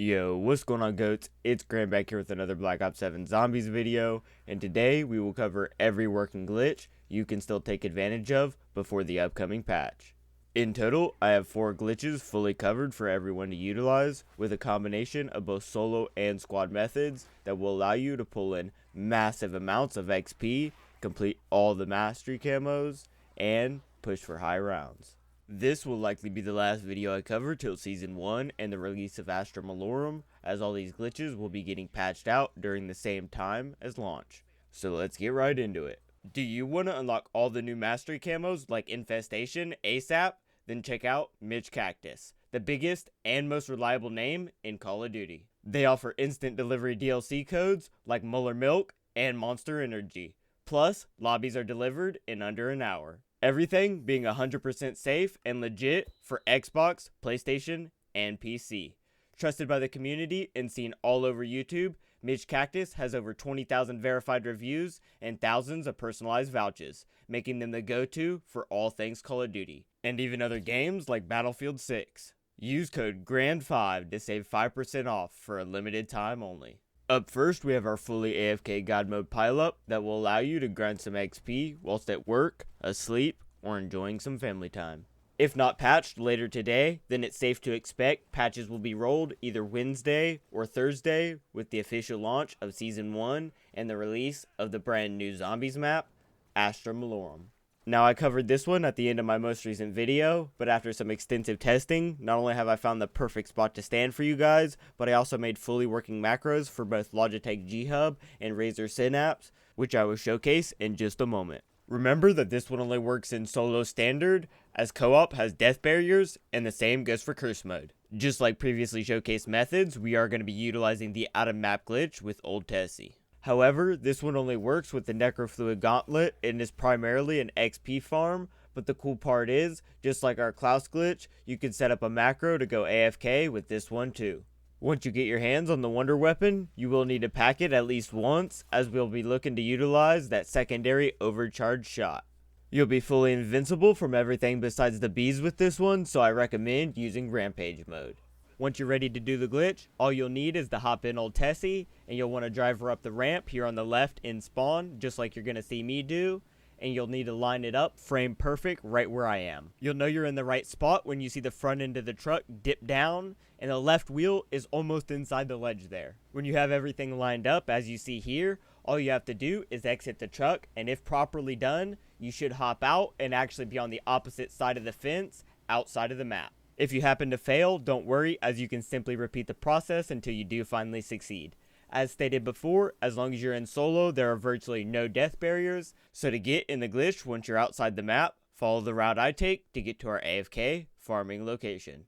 Yo, what's going on, goats? It's Graham back here with another Black Ops 7 Zombies video, and today we will cover every working glitch you can still take advantage of before the upcoming patch. In total, I have 4 glitches fully covered for everyone to utilize, with a combination of both solo and squad methods that will allow you to pull in massive amounts of XP, complete all the mastery camos, and push for high rounds. This will likely be the last video I cover till Season 1 and the release of Astra Malorum, as all these glitches will be getting patched out during the same time as launch. So let's get right into it. Do you want to unlock all the new mastery camos like Infestation ASAP? Then check out MITCH CACTUS, the biggest and most reliable name in Call of Duty. They offer instant delivery DLC codes like Muller Milk and Monster Energy. Plus, lobbies are delivered in under an hour. Everything being 100% safe and legit for Xbox, PlayStation, and PC. Trusted by the community and seen all over YouTube, MITCH CACTUS has over 20,000 verified reviews and thousands of personalized vouchers, making them the go-to for all things Call of Duty, and even other games like Battlefield 6. Use code GRAND5 to save 5% off for a limited time only. Up first, we have our fully AFK God Mode Pile-Up that will allow you to grind some XP whilst at work, asleep, or enjoying some family time. If not patched later today, then it's safe to expect patches will be rolled either Wednesday or Thursday with the official launch of Season 1 and the release of the brand new Zombies map, Astra Malorum. Now, I covered this one at the end of my most recent video, but after some extensive testing, not only have I found the perfect spot to stand for you guys, but I also made fully working macros for both Logitech G Hub and Razer Synapse, which I will showcase in just a moment. Remember that this one only works in solo standard, as co-op has death barriers, and the same goes for curse mode. Just like previously showcased methods, we are going to be utilizing the out of map glitch with old Tessi. However, this one only works with the Necrofluid Gauntlet and is primarily an XP farm, but the cool part is, just like our Klaus glitch, you can set up a macro to go AFK with this one too. Once you get your hands on the wonder weapon, you will need to pack it at least once, as we'll be looking to utilize that secondary overcharged shot. You'll be fully invincible from everything besides the bees with this one, so I recommend using Rampage mode. Once you're ready to do the glitch, all you'll need is to hop in old Tessi, and you'll want to drive her up the ramp here on the left in spawn, just like you're going to see me do, and you'll need to line it up frame perfect right where I am. You'll know you're in the right spot when you see the front end of the truck dip down, and the left wheel is almost inside the ledge there. When you have everything lined up as you see here, all you have to do is exit the truck, and if properly done, you should hop out and actually be on the opposite side of the fence, outside of the map. If you happen to fail, don't worry, as you can simply repeat the process until you do finally succeed. As stated before, as long as you're in solo, there are virtually no death barriers, so to get in the glitch once you're outside the map, follow the route I take to get to our AFK farming location.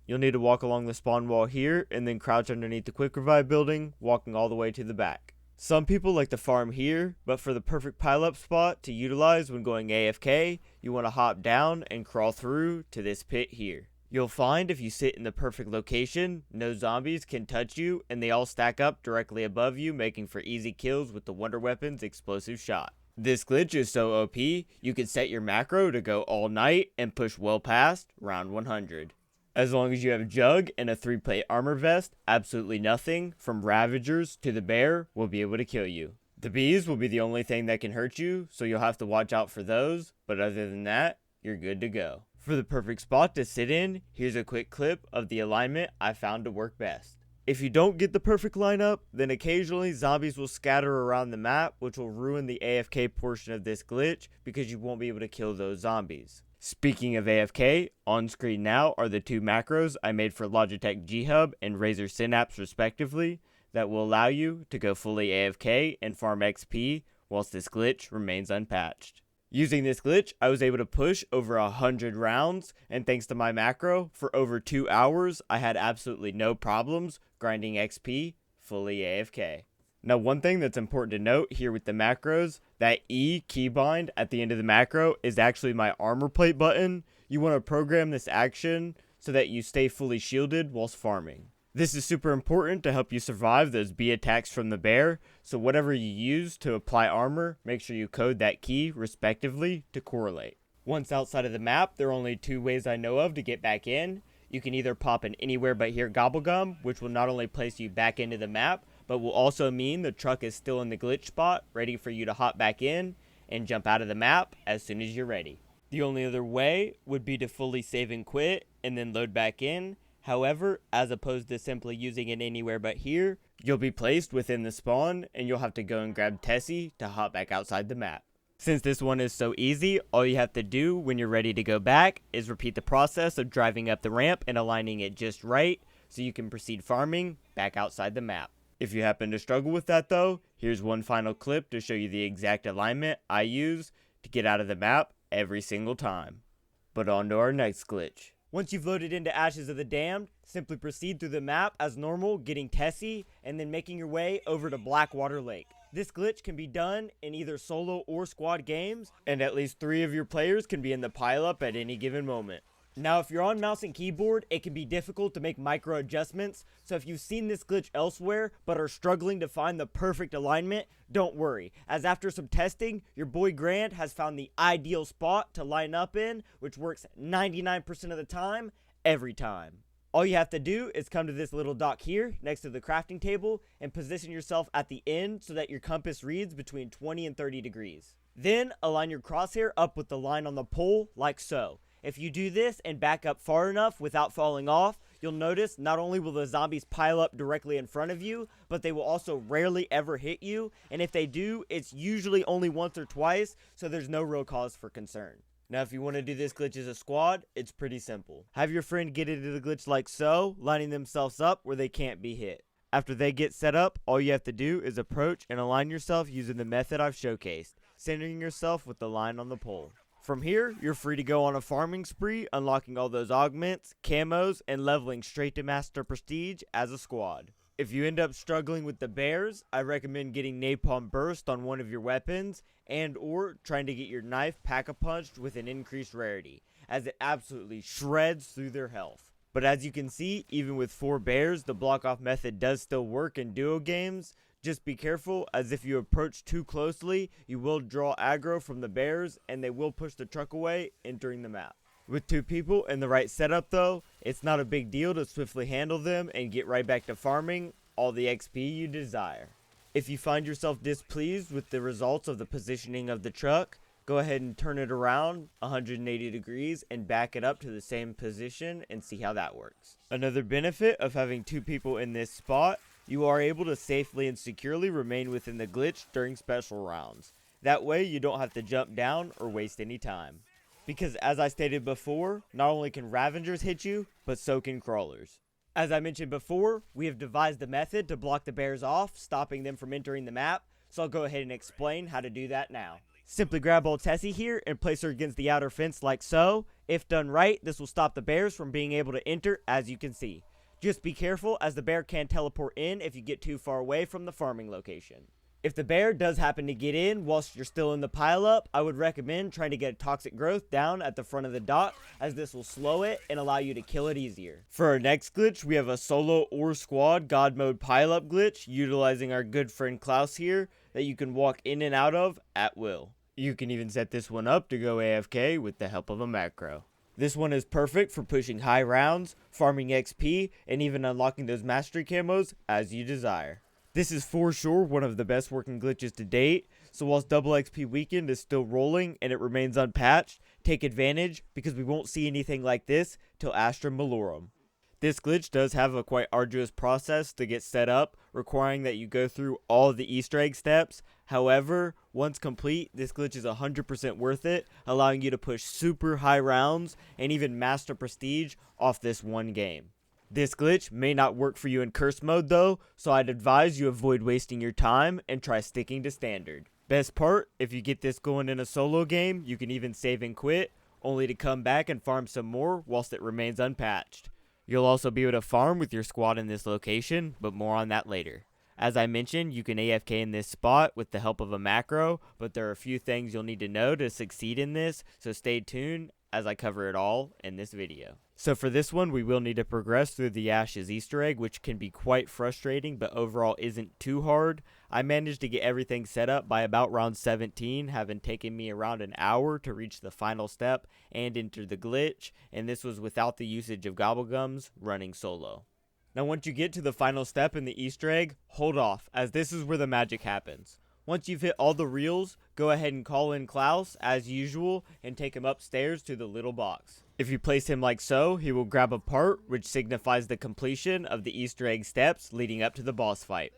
You'll need to walk along the spawn wall here, and then crouch underneath the quick revive building, walking all the way to the back. Some people like to farm here, but for the perfect pile-up spot to utilize when going AFK, you want to hop down and crawl through to this pit here. You'll find if you sit in the perfect location, no zombies can touch you, and they all stack up directly above you, making for easy kills with the Wonder Weapon's explosive shot. This glitch is so OP, you can set your macro to go all night and push well past round 100. As long as you have Jug and a 3-plate armor vest, absolutely nothing, from Ravagers to the bear, will be able to kill you. The bees will be the only thing that can hurt you, so you'll have to watch out for those, but other than that, you're good to go. For the perfect spot to sit in, here's a quick clip of the alignment I found to work best. If you don't get the perfect lineup, then occasionally zombies will scatter around the map, which will ruin the AFK portion of this glitch because you won't be able to kill those zombies. Speaking of AFK, on screen now are the 2 macros I made for Logitech G Hub and Razer Synapse respectively that will allow you to go fully AFK and farm XP whilst this glitch remains unpatched. Using this glitch, I was able to push over 100 rounds, and thanks to my macro, for over 2 hours, I had absolutely no problems grinding XP fully AFK. Now, one thing that's important to note here with the macros, that E keybind at the end of the macro is actually my armor plate button. You want to program this action so that you stay fully shielded whilst farming. This is super important to help you survive those bee attacks from the bear, so whatever you use to apply armor, make sure you code that key respectively to correlate. Once outside of the map, there are only 2 ways I know of to get back in. You can either pop an anywhere but here gobblegum, which will not only place you back into the map, but will also mean the truck is still in the glitch spot, ready for you to hop back in and jump out of the map as soon as you're ready. The only other way would be to fully save and quit and then load back in. However, as opposed to simply using it anywhere but here, you'll be placed within the spawn and you'll have to go and grab Tessi to hop back outside the map. Since this one is so easy, all you have to do when you're ready to go back is repeat the process of driving up the ramp and aligning it just right so you can proceed farming back outside the map. If you happen to struggle with that though, here's one final clip to show you the exact alignment I use to get out of the map every single time. But on to our next glitch. Once you've loaded into Ashes of the Damned, simply proceed through the map as normal, getting Tessi, and then making your way over to Blackwater Lake. This glitch can be done in either solo or squad games, and at least 3 of your players can be in the pile-up at any given moment. Now, if you're on mouse and keyboard, it can be difficult to make micro adjustments, so if you've seen this glitch elsewhere but are struggling to find the perfect alignment, don't worry, as after some testing, your boy Grant has found the ideal spot to line up in, which works 99% of the time, every time. All you have to do is come to this little dock here next to the crafting table and position yourself at the end so that your compass reads between 20 and 30 degrees. Then align your crosshair up with the line on the pole like so. If you do this and back up far enough without falling off, you'll notice not only will the zombies pile up directly in front of you, but they will also rarely ever hit you, and if they do, it's usually only once or twice, so there's no real cause for concern. Now, if you want to do this glitch as a squad, it's pretty simple. Have your friend get into the glitch like so, lining themselves up where they can't be hit. After they get set up, all you have to do is approach and align yourself using the method I've showcased, centering yourself with the line on the pole. From here, you're free to go on a farming spree, unlocking all those augments, camos, and leveling straight to master prestige as a squad. If you end up struggling with the bears, I recommend getting Napalm Burst on one of your weapons and or trying to get your knife pack-a-punched with an increased rarity, as it absolutely shreds through their health. But as you can see, even with 4 bears, the block-off method does still work in duo games. Just be careful, as if you approach too closely, you will draw aggro from the bears and they will push the truck away, entering the map. With 2 people in the right setup though, it's not a big deal to swiftly handle them and get right back to farming all the XP you desire. If you find yourself displeased with the results of the positioning of the truck, go ahead and turn it around 180 degrees and back it up to the same position and see how that works. Another benefit of having 2 people in this spot, you are able to safely and securely remain within the glitch during special rounds. That way you don't have to jump down or waste any time. Because as I stated before, not only can Ravagers hit you, but so can crawlers. As I mentioned before, we have devised a method to block the bears off, stopping them from entering the map, so I'll go ahead and explain how to do that now. Simply grab old Tessi here and place her against the outer fence like so. If done right, this will stop the bears from being able to enter, as you can see. Just be careful, as the bear can teleport in if you get too far away from the farming location. If the bear does happen to get in whilst you're still in the pile-up, I would recommend trying to get toxic growth down at the front of the dock, as this will slow it and allow you to kill it easier. For our next glitch, we have a solo or squad God Mode pile-up glitch, utilizing our good friend Klaus here, that you can walk in and out of at will. You can even set this one up to go AFK with the help of a macro. This one is perfect for pushing high rounds, farming XP, and even unlocking those mastery camos as you desire. This is for sure one of the best working glitches to date, so whilst Double XP Weekend is still rolling and it remains unpatched, take advantage because we won't see anything like this till Astra Malorum. This glitch does have a quite arduous process to get set up, requiring that you go through all the Easter egg steps. However, once complete, this glitch is 100% worth it, allowing you to push super high rounds and even master prestige off this one game. This glitch may not work for you in curse mode though, so I'd advise you avoid wasting your time and try sticking to standard. Best part, if you get this going in a solo game, you can even save and quit, only to come back and farm some more whilst it remains unpatched. You'll also be able to farm with your squad in this location, but more on that later. As I mentioned, you can AFK in this spot with the help of a macro, but there are a few things you'll need to know to succeed in this, so stay tuned as I cover it all in this video. So for this one, we will need to progress through the Ashes Easter egg, which can be quite frustrating, but overall isn't too hard. I managed to get everything set up by about round 17, having taken me around an hour to reach the final step and enter the glitch, and this was without the usage of gobblegums, running solo. Now once you get to the final step in the Easter egg, hold off, as this is where the magic happens. Once you've hit all the reels, go ahead and call in Klaus, as usual, and take him upstairs to the little box. If you place him like so, he will grab a part, which signifies the completion of the Easter egg steps leading up to the boss fight.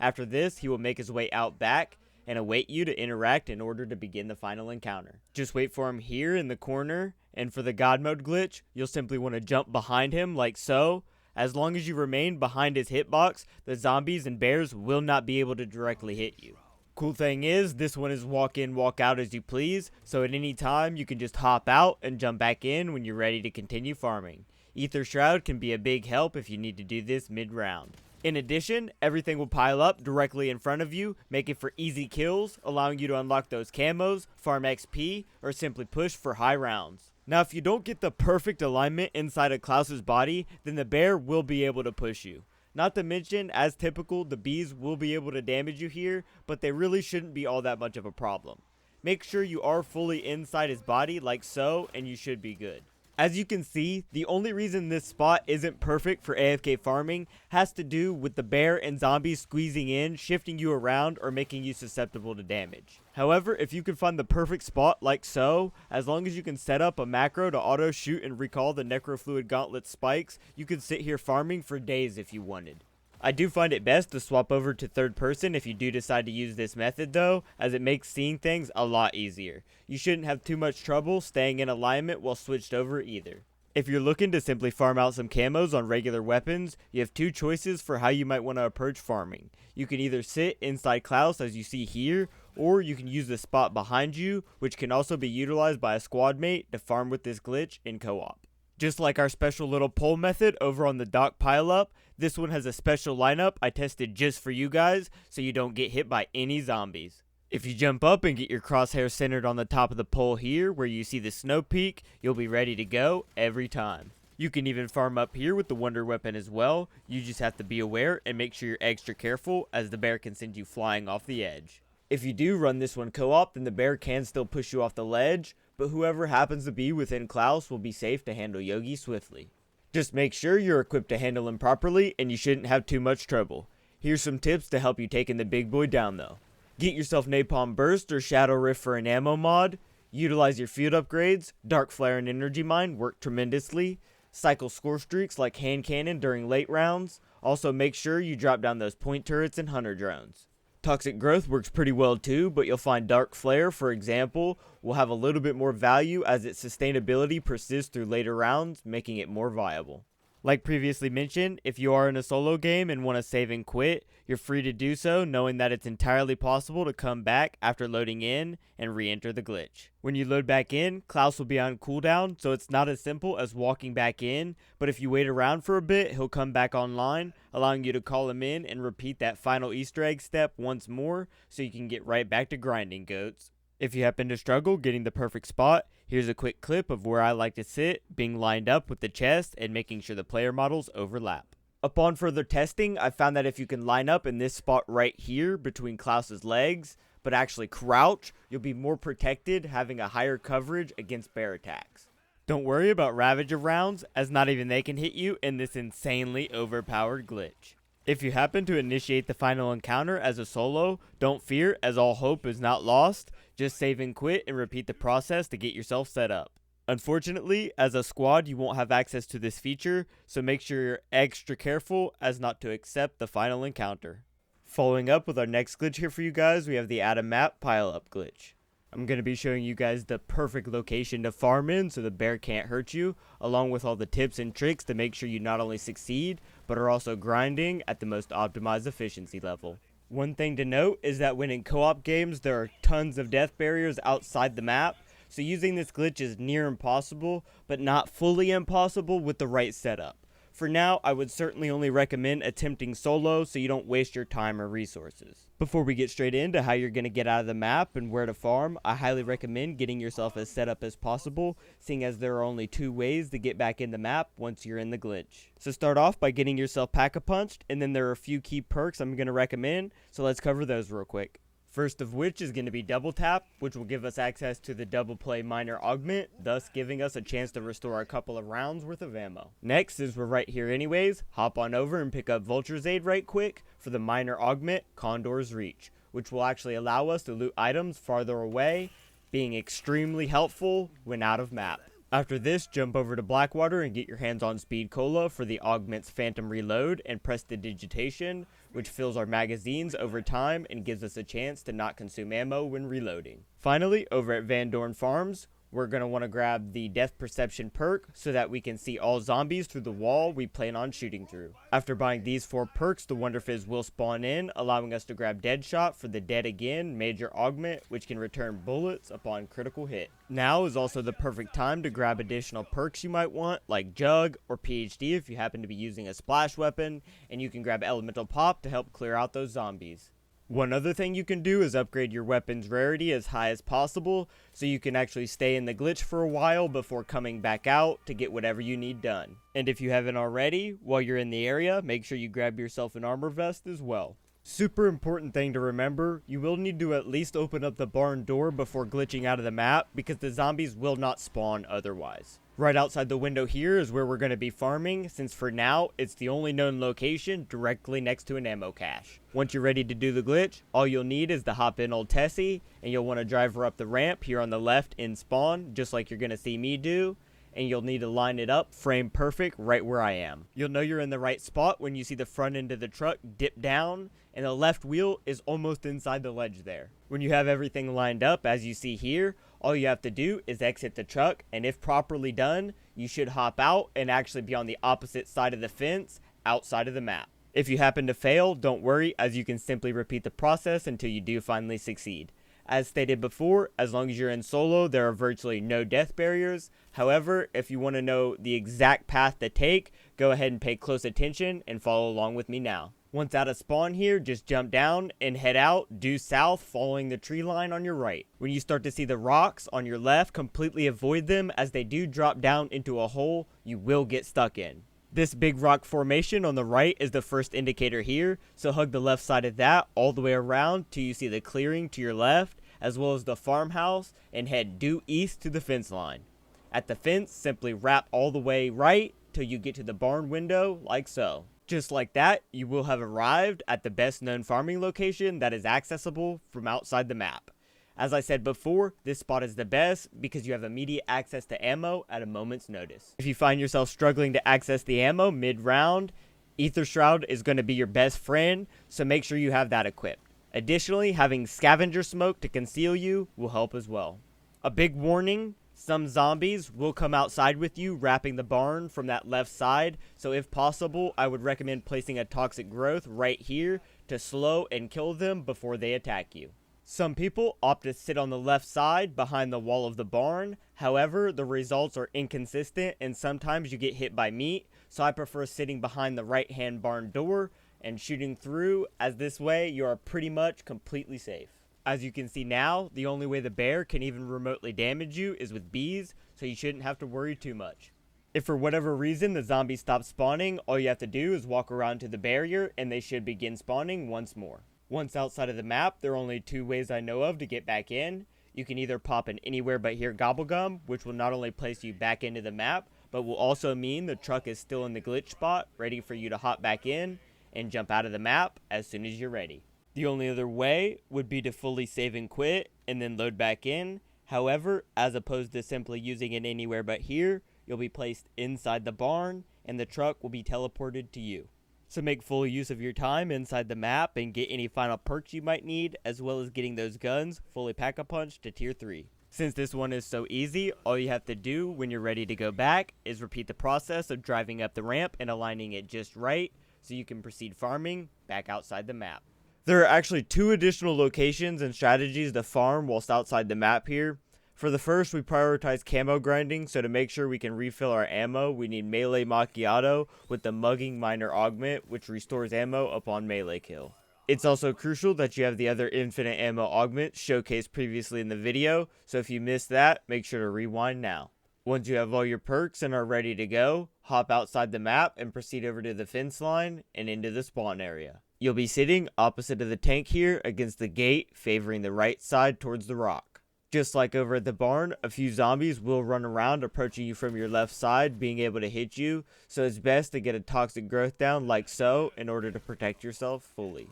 After this, he will make his way out back and await you to interact in order to begin the final encounter. Just wait for him here in the corner, and for the God Mode glitch, you'll simply want to jump behind him like so. As long as you remain behind his hitbox, the zombies and bears will not be able to directly hit you. Cool thing is, this one is walk in, walk out as you please, so at any time you can just hop out and jump back in when you're ready to continue farming. Ether Shroud can be a big help if you need to do this mid-round. In addition, everything will pile up directly in front of you, making for easy kills, allowing you to unlock those camos, farm XP, or simply push for high rounds. Now if you don't get the perfect alignment inside of Klaus's body, then the bear will be able to push you. Not to mention, as typical, the bees will be able to damage you here, but they really shouldn't be all that much of a problem. Make sure you are fully inside his body like so, and you should be good. As you can see, the only reason this spot isn't perfect for AFK farming has to do with the bear and zombies squeezing in, shifting you around, or making you susceptible to damage. However, if you can find the perfect spot like so, as long as you can set up a macro to auto shoot and recall the necrofluid gauntlet spikes, you could sit here farming for days if you wanted. I do find it best to swap over to third person if you do decide to use this method though, as it makes seeing things a lot easier. You shouldn't have too much trouble staying in alignment while switched over either. If you're looking to simply farm out some camos on regular weapons, you have two choices for how you might want to approach farming. You can either sit inside Klaus as you see here, or you can use the spot behind you, which can also be utilized by a squad mate to farm with this glitch in co-op. Just like our special little poll method over on the AFK Pile-Up, this one has a special lineup I tested just for you guys, so you don't get hit by any zombies. If you jump up and get your crosshair centered on the top of the pole here, where you see the snow peak, you'll be ready to go every time. You can even farm up here with the wonder weapon as well. You just have to be aware and make sure you're extra careful, as the bear can send you flying off the edge. If you do run this one co-op, then the bear can still push you off the ledge, but whoever happens to be within Klaus will be safe to handle Yogi swiftly. Just make sure you're equipped to handle him properly, and you shouldn't have too much trouble. Here's some tips to help you taking the big boy down though. Get yourself Napalm Burst or Shadow Rift for an ammo mod. Utilize your field upgrades. Dark Flare and Energy Mine work tremendously. Cycle score streaks like Hand Cannon during late rounds. Also make sure you drop down those point turrets and hunter drones. Toxic Growth works pretty well too, but you'll find Dark Flare, for example, will have a little bit more value as its sustainability persists through later rounds, making it more viable. Like previously mentioned, if you are in a solo game and want to save and quit, you're free to do so, knowing that it's entirely possible to come back after loading in and re-enter the glitch. When you load back in, Klaus will be on cooldown, so it's not as simple as walking back in, but if you wait around for a bit, he'll come back online, allowing you to call him in and repeat that final Easter egg step once more, so you can get right back to grinding, goats. If you happen to struggle getting the perfect spot, here's a quick clip of where I like to sit, being lined up with the chest and making sure the player models overlap. Upon further testing, I found that if you can line up in this spot right here between Klaus's legs, but actually crouch, you'll be more protected, having a higher coverage against bear attacks. Don't worry about Ravager Rounds, as not even they can hit you in this insanely overpowered glitch. If you happen to initiate the final encounter as a solo, don't fear, as all hope is not lost. Just save and quit and repeat the process to get yourself set up. Unfortunately, as a squad, you won't have access to this feature, so make sure you're extra careful as not to accept the final encounter. Following up with our next glitch here for you guys, we have the Atom Map Pile-Up glitch. I'm going to be showing you guys the perfect location to farm in so the bear can't hurt you, along with all the tips and tricks to make sure you not only succeed, but are also grinding at the most optimized efficiency level. One thing to note is that when in co-op games, there are tons of death barriers outside the map, so using this glitch is near impossible, but not fully impossible with the right setup. For now, I would certainly only recommend attempting solo so you don't waste your time or resources. Before we get straight into how you're going to get out of the map and where to farm, I highly recommend getting yourself as set up as possible, seeing as there are only 2 ways to get back in the map once you're in the glitch. So start off by getting yourself Pack-a-Punched, and then there are a few key perks I'm going to recommend, so let's cover those real quick. First of which is going to be Double Tap, which will give us access to the Double Play Minor Augment, thus giving us a chance to restore a couple of rounds worth of ammo. Next, since we're right here anyways, hop on over and pick up Vulture's Aid right quick for the Minor Augment Condor's Reach, which will actually allow us to loot items farther away, being extremely helpful when out of map. After this, jump over to Blackwater and get your hands on Speed Cola for the Augment's Phantom Reload and Prestidigitation, which fills our magazines over time and gives us a chance to not consume ammo when reloading. Finally, over at Van Dorn Farms, we're going to want to grab the Death Perception perk so that we can see all zombies through the wall we plan on shooting through. After buying these 4 perks, the Wonder Fizz will spawn in, allowing us to grab Deadshot for the Dead Again Major Augment, which can return bullets upon critical hit. Now is also the perfect time to grab additional perks you might want, like Jug or PhD if you happen to be using a splash weapon, and you can grab Elemental Pop to help clear out those zombies. One other thing you can do is upgrade your weapon's rarity as high as possible, so you can actually stay in the glitch for a while before coming back out to get whatever you need done. And if you haven't already, while you're in the area, make sure you grab yourself an armor vest as well. Super important thing to remember, you will need to at least open up the barn door before glitching out of the map because the zombies will not spawn otherwise. Right outside the window here is where we're going to be farming, since for now, it's the only known location directly next to an ammo cache. Once you're ready to do the glitch, all you'll need is to hop in old Tessi, and you'll want to drive her up the ramp here on the left in spawn, just like you're going to see me do, and you'll need to line it up frame perfect right where I am. You'll know you're in the right spot when you see the front end of the truck dip down, and the left wheel is almost inside the ledge there. When you have everything lined up as you see here, all you have to do is exit the truck, and if properly done, you should hop out and actually be on the opposite side of the fence, outside of the map. If you happen to fail, don't worry, as you can simply repeat the process until you do finally succeed. As stated before, as long as you're in solo, there are virtually no death barriers. However, if you want to know the exact path to take, go ahead and pay close attention and follow along with me now. Once out of spawn here, just jump down and head out due south following the tree line on your right. When you start to see the rocks on your left, completely avoid them as they do drop down into a hole you will get stuck in. This big rock formation on the right is the first indicator here, so hug the left side of that all the way around till you see the clearing to your left, as well as the farmhouse, and head due east to the fence line. At the fence, simply wrap all the way right till you get to the barn window, like so. Just like that, you will have arrived at the best known farming location that is accessible from outside the map. As I said before, this spot is the best because you have immediate access to ammo at a moment's notice. If you find yourself struggling to access the ammo mid-round, Ether Shroud is going to be your best friend, so make sure you have that equipped. Additionally, having scavenger smoke to conceal you will help as well. A big warning, some zombies will come outside with you wrapping the barn from that left side, so if possible, I would recommend placing a toxic growth right here to slow and kill them before they attack you. Some people opt to sit on the left side behind the wall of the barn, however, the results are inconsistent and sometimes you get hit by meat, so I prefer sitting behind the right hand barn door and shooting through, as this way you are pretty much completely safe. As you can see now, the only way the bear can even remotely damage you is with bees, so you shouldn't have to worry too much. If for whatever reason the zombies stop spawning, all you have to do is walk around to the barrier and they should begin spawning once more. Once outside of the map, there are only 2 ways I know of to get back in. You can either pop an Anywhere But Here Gobblegum, which will not only place you back into the map, but will also mean the truck is still in the glitch spot, ready for you to hop back in and jump out of the map as soon as you're ready. The only other way would be to fully save and quit and then load back in. However, as opposed to simply using it anywhere but here, you'll be placed inside the barn and the truck will be teleported to you. So make full use of your time inside the map and get any final perks you might need, as well as getting those guns fully pack-a-punch to tier 3. Since this one is so easy, all you have to do when you're ready to go back is repeat the process of driving up the ramp and aligning it just right so you can proceed farming back outside the map. There are actually 2 additional locations and strategies to farm whilst outside the map here. For the first, we prioritize camo grinding, so to make sure we can refill our ammo, we need melee macchiato with the mugging minor augment, which restores ammo upon melee kill. It's also crucial that you have the other infinite ammo augment showcased previously in the video, so if you missed that, make sure to rewind now. Once you have all your perks and are ready to go, hop outside the map and proceed over to the fence line and into the spawn area. You'll be sitting opposite of the tank here against the gate, favoring the right side towards the rock. Just like over at the barn, a few zombies will run around approaching you from your left side, being able to hit you, so it's best to get a toxic growth down like so in order to protect yourself fully.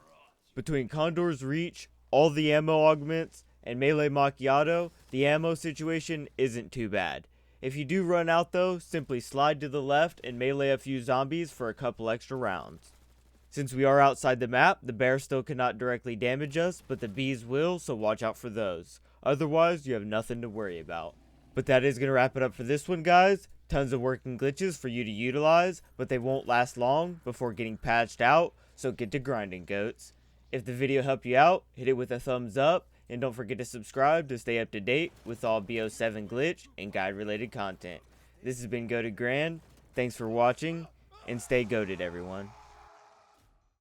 Between Condor's Reach, all the ammo augments, and melee macchiato, the ammo situation isn't too bad. If you do run out though, simply slide to the left and melee a few zombies for a couple extra rounds. Since we are outside the map, the bears still cannot directly damage us, but the bees will, so watch out for those. Otherwise, you have nothing to worry about. But that is going to wrap it up for this one, guys. Tons of working glitches for you to utilize, but they won't last long before getting patched out, so get to grinding, goats. If the video helped you out, hit it with a thumbs up, and don't forget to subscribe to stay up to date with all BO7 glitch and guide related content. This has been Goated Grand. Thanks for watching, and stay goated, everyone.